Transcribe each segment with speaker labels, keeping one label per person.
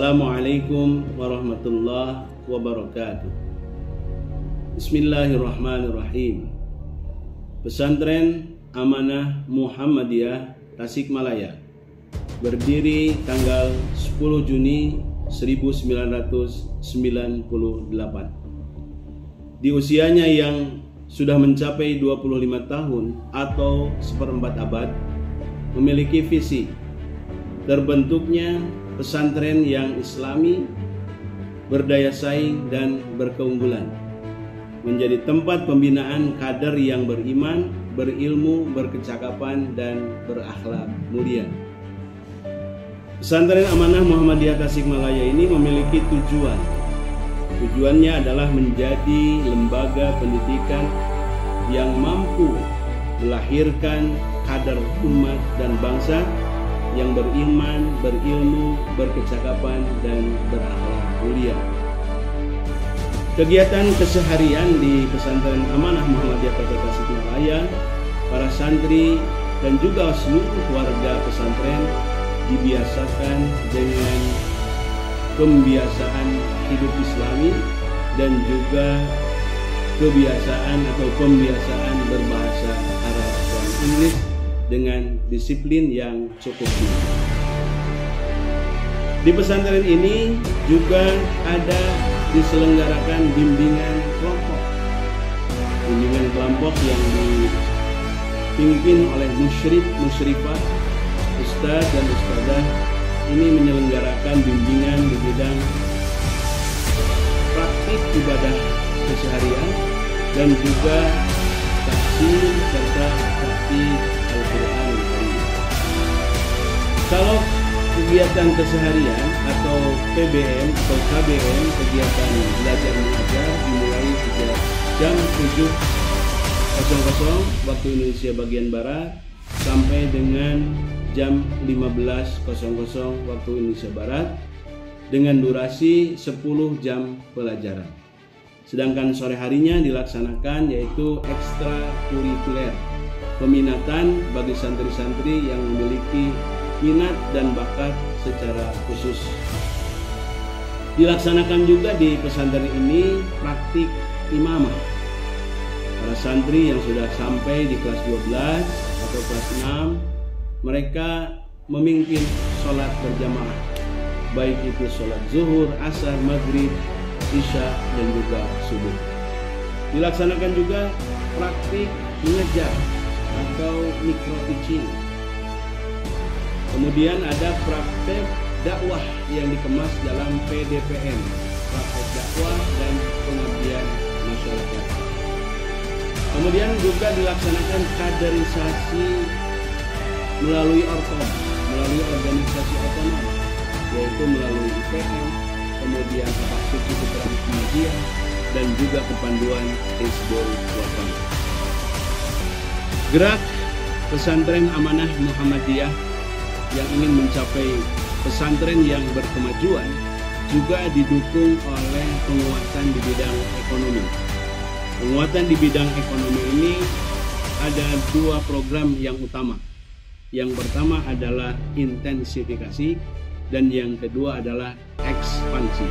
Speaker 1: Assalamualaikum warahmatullahi wabarakatuh. Bismillahirrahmanirrahim. Pesantren Amanah Muhammadiyah Tasikmalaya berdiri tanggal 10 Juni 1998. Di usianya yang sudah mencapai 25 tahun atau seperempat abad, memiliki visi terbentuknya pesantren yang islami, berdaya saing dan berkeunggulan, menjadi tempat pembinaan kader yang beriman, berilmu, berkecakapan dan berakhlak mulia. Pesantren Amanah Muhammadiyah Tasikmalaya ini memiliki tujuan. Tujuannya adalah menjadi lembaga pendidikan yang mampu melahirkan kader umat dan bangsa yang beriman, berilmu, berkecakapan, dan berakhlak mulia. Kegiatan keseharian di Pesantren Amanah Muhammadiyah Kota Tasikmalaya, para santri dan juga seluruh warga pesantren dibiasakan dengan pembiasaan hidup Islami dan juga kebiasaan atau pembiasaan berbahasa Arab dan Inggris dengan disiplin yang cukup tinggi. Di pesantren ini juga ada diselenggarakan bimbingan kelompok. Bimbingan kelompok yang dipimpin oleh musyrifah, ustadz dan ustadzah ini menyelenggarakan bimbingan di bidang praktik ibadah keseharian dan juga tafsir serta praktik Al-Quran. Kalau kegiatan keseharian atau PBM atau KBM, kegiatan belajar mengajar, dimulai sejak jam 7.00 waktu Indonesia bagian Barat sampai dengan jam 15.00 waktu Indonesia Barat dengan durasi 10 jam pelajaran. Sedangkan sore harinya dilaksanakan yaitu ekstrakurikuler, peminatan bagi santri-santri yang memiliki minat dan bakat secara khusus. Dilaksanakan juga di pesantren ini praktik imamah. Para santri yang sudah sampai di kelas 12 atau kelas 6, mereka memimpin sholat berjamaah, baik itu sholat zuhur, asar, maghrib, isya dan juga subuh. Dilaksanakan juga praktik mengajar atau micro teaching. Kemudian ada praktek dakwah yang dikemas dalam PDPM, praktek dakwah dan pengabdian masyarakat. Kemudian juga dilaksanakan kaderisasi melalui orkom, melalui organisasi otonom, yaitu melalui IPM, kemudian Tapak Suci Putra Muhammadiyah dan juga kepanduan Hizbul Wathon. Gerak Pesantren Amanah Muhammadiyah yang ingin mencapai pesantren yang berkemajuan juga didukung oleh penguatan di bidang ekonomi. Penguatan di bidang ekonomi ini ada dua program yang utama. Yang pertama adalah intensifikasi dan yang kedua adalah ekspansi.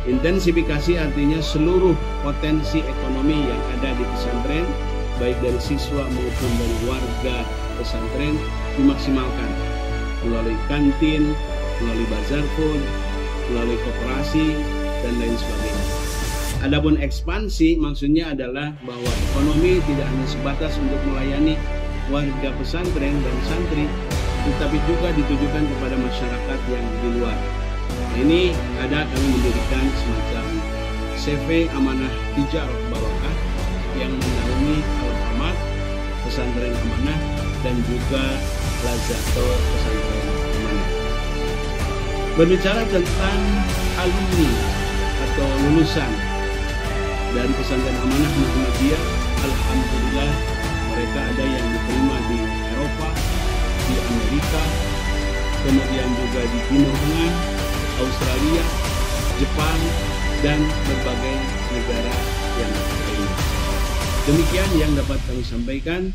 Speaker 1: Intensifikasi artinya seluruh potensi ekonomi yang ada di pesantren, baik dari siswa maupun dari warga pesantren, dimaksimalkan melalui kantin, melalui bazar food, melalui koperasi dan lain sebagainya. Adapun ekspansi maksudnya adalah bahwa ekonomi tidak hanya sebatas untuk melayani warga pesantren dan santri, tetapi juga ditujukan kepada masyarakat yang di luar. Ini ada kami mendirikan semacam CV Amanah Tijarah Barokah yang menaungi Alfamart, Pesantren Amanah dan juga Lazator Pesantren Amanah. Berbicara tentang alumni atau lulusan dari Pesantren Amanah Muhammadiyah, alhamdulillah mereka ada yang diterima di Eropa, di Amerika, kemudian juga di Timur Tengah, Australia, Jepang, dan berbagai negara yang lainnya. Demikian yang dapat kami sampaikan.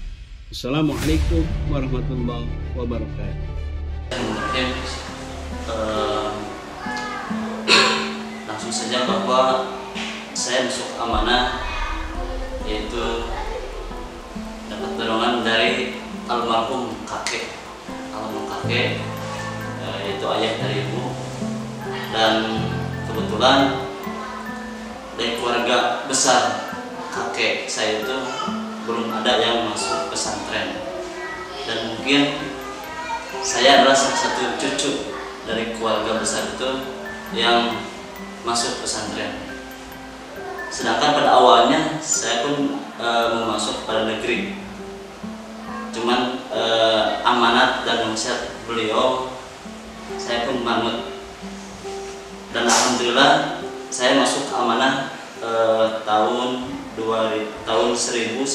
Speaker 1: Assalamualaikum warahmatullahi wabarakatuh.
Speaker 2: langsung saja bahwa saya masuk amanah, yaitu dapat dorongan dari almarhum kakek, yaitu ayah dari ibu. Dan kebetulan dari keluarga besar kakek saya itu belum ada yang masuk pesantren, dan mungkin saya adalah salah satu cucu dari keluarga besar itu yang masuk pesantren. Sedangkan pada awalnya saya pun mau masuk pada negeri, cuman amanat dan nasihat beliau saya pun manut, dan alhamdulillah saya masuk amanah tahun 1999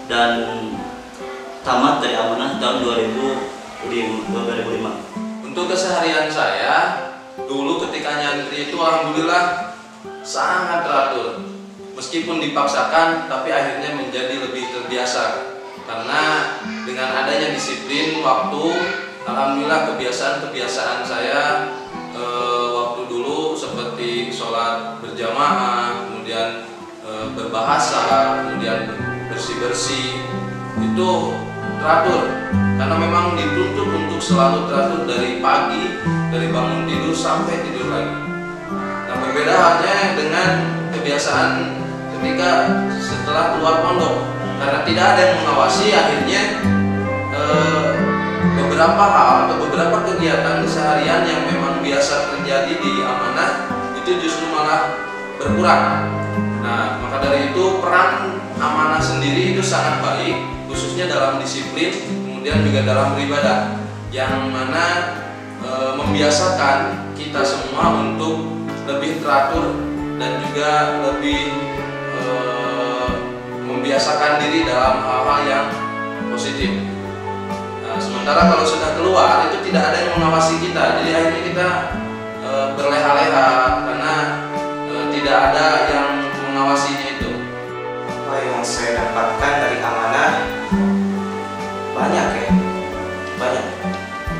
Speaker 2: dan tamat dari amanah tahun 2005.
Speaker 3: Untuk keseharian saya dulu ketika nyantri itu alhamdulillah sangat teratur, meskipun dipaksakan tapi akhirnya menjadi lebih terbiasa, karena dengan adanya disiplin waktu, alhamdulillah kebiasaan saya waktu dulu seperti sholat berjamaah, kemudian berbahasa, kemudian bersih-bersih itu teratur, karena memang dituntut untuk selalu teratur dari pagi, dari bangun tidur sampai tidur lagi. Nah, berbeda halnya dengan kebiasaan ketika setelah keluar pondok, karena tidak ada yang mengawasi, akhirnya beberapa hal atau beberapa kegiatan keseharian yang memang biasa terjadi di amanah itu justru malah berkurang. Nah, maka dari itu peran amanah sendiri itu sangat baik, khususnya dalam disiplin, kemudian juga dalam beribadah, yang mana membiasakan kita semua untuk lebih teratur dan juga lebih membiasakan diri dalam hal-hal yang positif. Nah, sementara kalau sudah keluar itu tidak ada yang mengawasi kita, jadi akhirnya kita berleha-leha karena tidak ada yang mengawasinya itu.
Speaker 4: Apa yang saya dapatkan dari amanah banyak ya, banyak.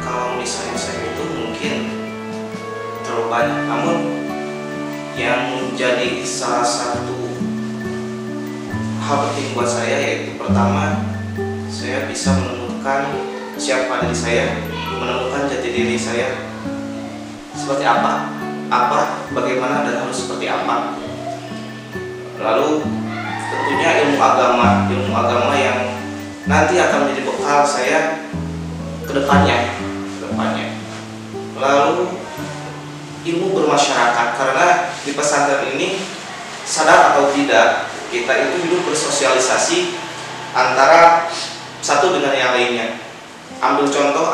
Speaker 4: Kalau misalnya saya itu mungkin terlalu banyak, namun yang menjadi salah satu hal penting buat saya yaitu pertama, saya bisa menemukan siapa diri saya, menemukan jati diri saya seperti apa, bagaimana dan harus seperti apa. Lalu tentunya ilmu agama yang nanti akan menjadi bekal saya ke depannya. Lalu ilmu bermasyarakat, karena di pesantren ini sadar atau tidak kita itu hidup bersosialisasi antara satu dengan yang lainnya. Ambil contoh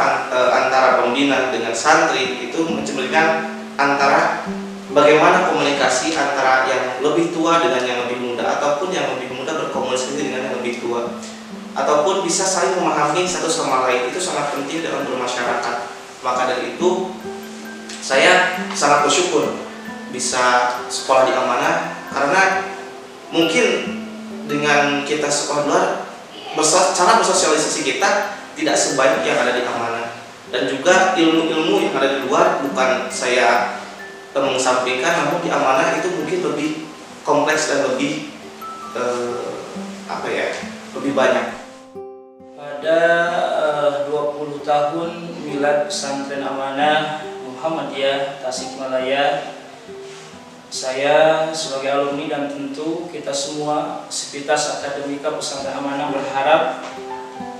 Speaker 4: antara pembina dengan santri itu mencerminkan antara bagaimana komunikasi antara yang lebih tua dengan yang lebih muda, ataupun yang lebih muda berkomunikasi dengan yang lebih tua, ataupun bisa saling memahami satu sama lain. Itu sangat penting dalam bermasyarakat. Maka dari itu saya sangat bersyukur bisa sekolah di amanah, karena mungkin dengan kita sekolah luar, cara bersosialisasi kita tidak sebanyak yang ada di amanah, dan juga ilmu-ilmu yang ada di luar bukan saya mengesampingkan, namun di amanah itu mungkin lebih kompleks dan lebih lebih banyak.
Speaker 5: Pada 20 tahun milad pesantren amanah Muhammadiyah Tasikmalaya, saya sebagai alumni dan tentu kita semua Sivitas Akademika Pesantren Amanah berharap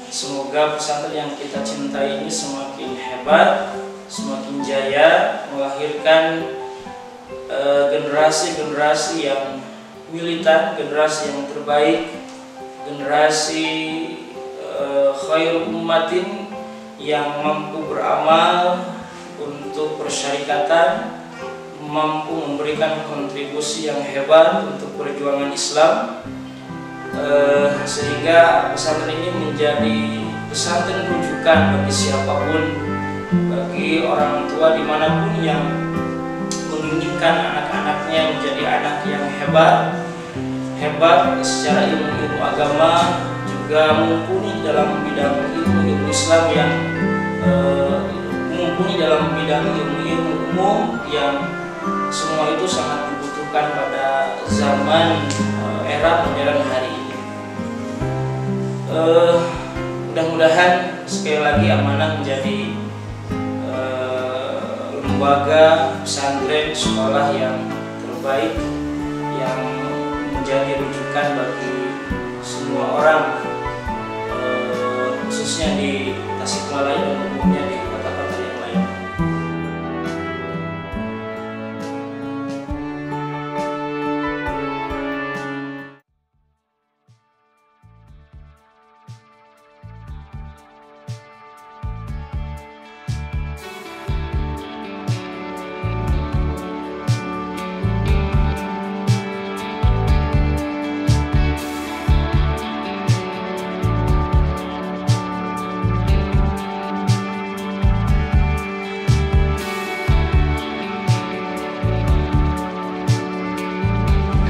Speaker 5: semoga pesantren yang kita cintai ini semakin hebat, semakin jaya, melahirkan generasi-generasi yang militan, generasi yang terbaik, generasi khairul ummatin yang mampu beramal untuk persyarikatan, mampu memberikan kontribusi yang hebat untuk perjuangan Islam, sehingga pesantren ini menjadi pesantren rujukan bagi siapapun, bagi orang tua dimanapun yang menginginkan anak-anaknya menjadi anak yang hebat secara ilmu agama, juga mumpuni dalam bidang ilmu Islam yang mumpuni dalam bidang ilmu-ilmu umum yang semua itu sangat dibutuhkan pada zaman era modern hari ini. Mudah-mudahan sekali lagi Amanah menjadi lembaga pesantren sekolah yang terbaik, yang menjadi rujukan bagi semua orang, khususnya di Tasikmalaya dan umumnya di kota-kota yang lain.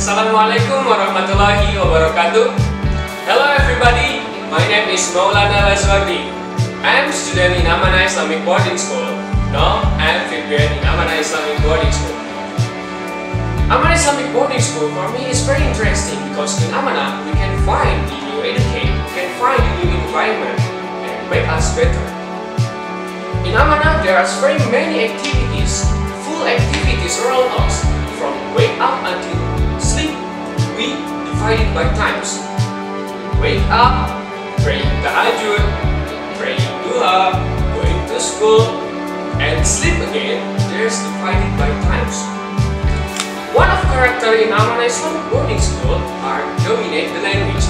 Speaker 6: Assalamualaikum warahmatullahi wabarakatuh. Hello everybody, my name is Maulana Lazwardi. I am a student in Amanah Islamic Boarding School. Now I am fifth grade in Amanah Islamic Boarding School. Amanah Islamic Boarding School for me is very interesting because in Amanah we can find the new educate, we can find the new environment and make us better. In Amanah there are very many activities, full activities around us, from wake up until sleep. We divide it by times. Wake up, praying tahajjud, praying duha, going to school, and sleep again. There's divided by times. One of character in Amanah Islamic Boarding School are dominate the language,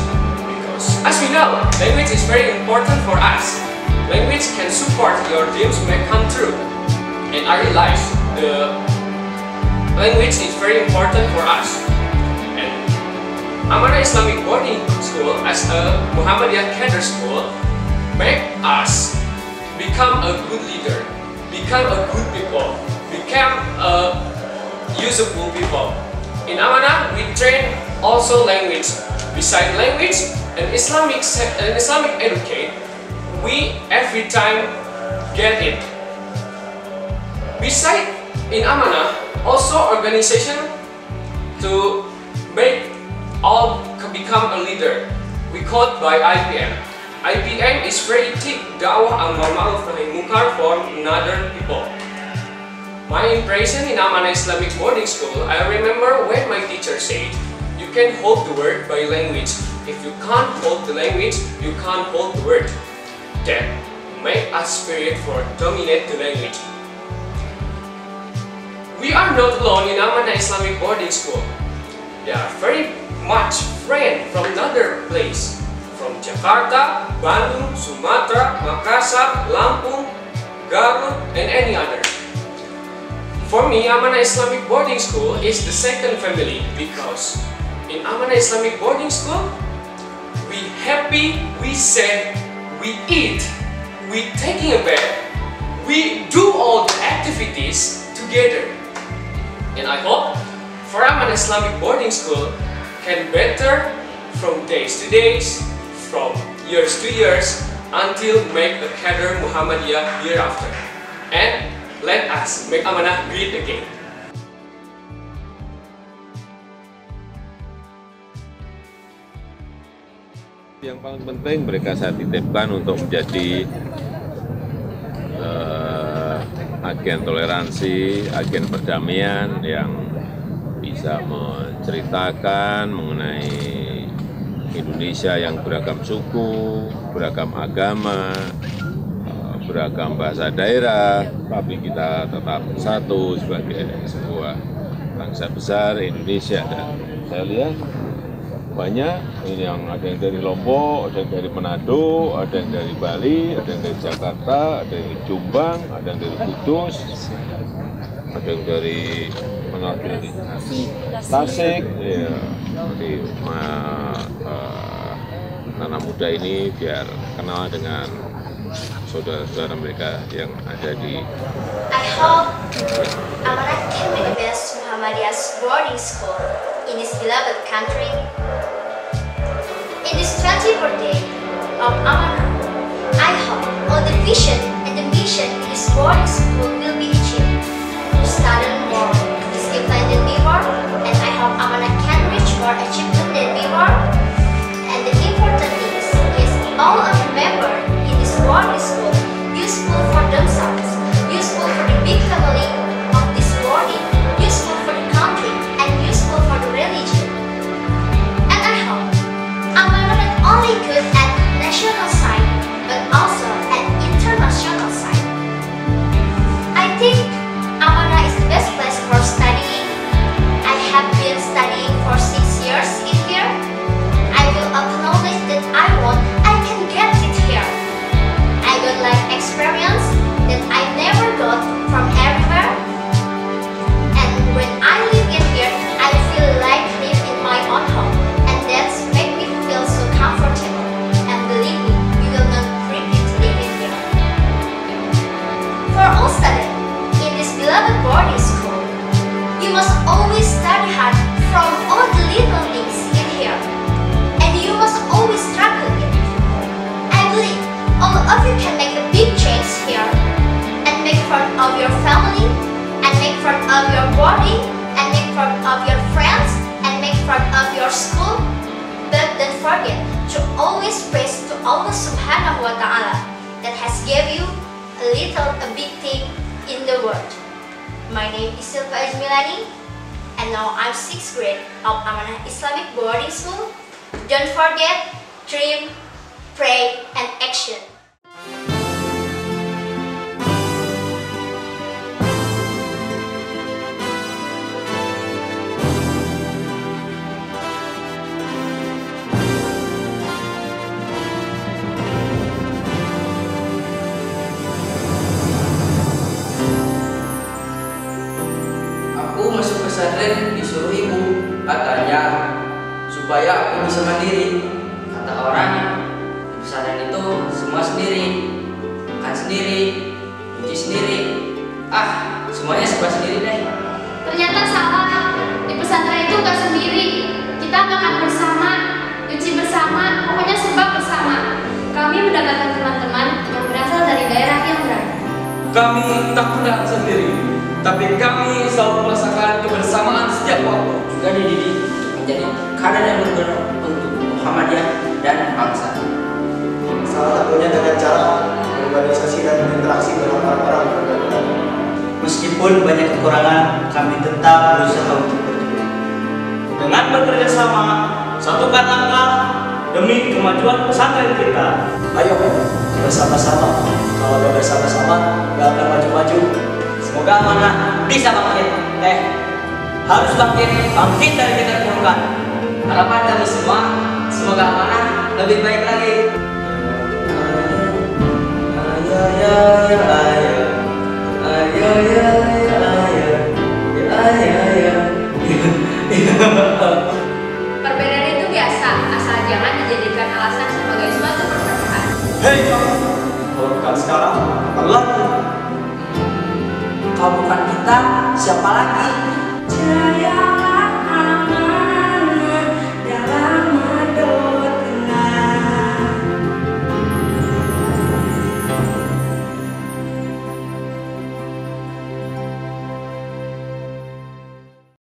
Speaker 6: because as we know, language is very important for us. Language can support your dreams may come true. And I realize the language is very important for us. Amanah Islamic Boarding School as a Muhammadiyah cadre school make us become a good leader, become a good people, become a usable people. In Amanah we train also language. Besides language and Islamic educate, we every time get it. Besides in Amanah also organization to make all become a leader. We called by IPM. IPM is very thick da'wah amar ma'ruf nahi munkar for another people. My impression in Amanah Islamic Boarding School, I remember when my teacher said, you can hold the word by language. If you can't hold the language, you can't hold the word. That make us spirit for dominate the language. We are not alone in Amanah Islamic Boarding School. There are very much friends from another place, from Jakarta, Bandung, Sumatera, Makassar, Lampung, Garut, and any other. For me, Amanah Islamic Boarding School is the second family because in Amanah Islamic Boarding School, we happy, we sad, we eat, we taking a bath, we do all the activities together. And I hope for Amanah Islamic Boarding School can better from days to days, from years to years, until make a cadre Muhammadiyah year after. And let us make Amanah great again.
Speaker 7: Yang paling penting mereka saya titipkan untuk menjadi agen toleransi, agen perdamaian yang bisa menceritakan mengenai Indonesia yang beragam suku, beragam agama, beragam bahasa daerah, tapi kita tetap satu sebagai sebuah bangsa besar Indonesia. Dan saya lihat banyak ini yang ada yang dari Lombok, ada yang dari Manado, ada yang dari Bali, ada yang dari Jakarta, ada yang dari Jombang, ada yang dari Kudus, ada yang dari mana lagi? Tasik, ya. Jadi anak muda ini biar kenal dengan saudara-saudara mereka yang ada di.
Speaker 8: I hope Amanah can be the best Muhammadiyah boarding school in this beloved country. In this 24th day of Amanah, I hope all the vision and the mission in this this boarding school will be achieved. You study more discipline than before, and I hope Amanah can reach more achievement than before. And the important is all of the members in this boarding school useful for themselves, useful for the big family of this boarding, useful for the country, and useful for the religion. And I hope Amanah not only good at national side, but also at international side. I think Amanah is the best place for studying. I have been studying for 6 years in here. I will acknowledge that I can get it here. I got life experience that I never got from everywhere. And when I live in here, I feel like live in my own home, and that's make me feel so comfortable. And believe me, we will not regret living here. For all students in this beloved boarding school, you must always study hard from all the little things in here, and you must always struggle in it. I believe all of you can make a big change here, and make fun of your family, and make fun of your boarding, and make fun of your friends, and make fun of your school. But don't forget to always praise to Allah Subhanahu wa Ta'ala that has gave you a big thing in the world. My name is Silva Ajmilani, and now I'm 6th grade of Amanah Islamic Boarding School. Don't forget, dream, pray, and action.
Speaker 5: Aku masuk pesantren disuruh ibu, katanya supaya aku bisa mandiri. Kata orang, di pesantren itu semua sendiri, makan sendiri, cuci sendiri, semuanya serba sendiri deh.
Speaker 9: Ternyata salah, di pesantren itu gak sendiri. Kita makan bersama, cuci bersama, pokoknya serba bersama. Kami mendapatkan teman-teman yang berasal dari daerah yang beragam.
Speaker 10: Kami tak pernah sendiri, tapi kami selalu merasakan kebersamaan setiap waktu.
Speaker 5: Juga dididik menjadi kader yang berguna untuk Muhammadiyah dan bangsa.
Speaker 11: Salah satunya dengan cara berorganisasi dan berinteraksi dengan orang-orang berbeda.
Speaker 2: Meskipun banyak kekurangan, kami tetap berusaha untuk berjuang.
Speaker 12: Dengan bekerja sama, satukan langkah demi kemajuan pesantren kita.
Speaker 11: Ayo bersama-sama. Kalau gak bersama-sama, gak akan maju-maju.
Speaker 12: Semoga Amanah bisa bangkit. Harus bangkit dari keterpurukan. Harapan kami semua, semoga Amanah lebih baik lagi.
Speaker 9: Perbedaan itu biasa, asal jangan dijadikan alasan sebagai suatu perpecahan.
Speaker 12: Hei kamu, kalau bukan sekarang, kapan lagi?
Speaker 5: Kalau bukan kita, siapa lagi? Jaya.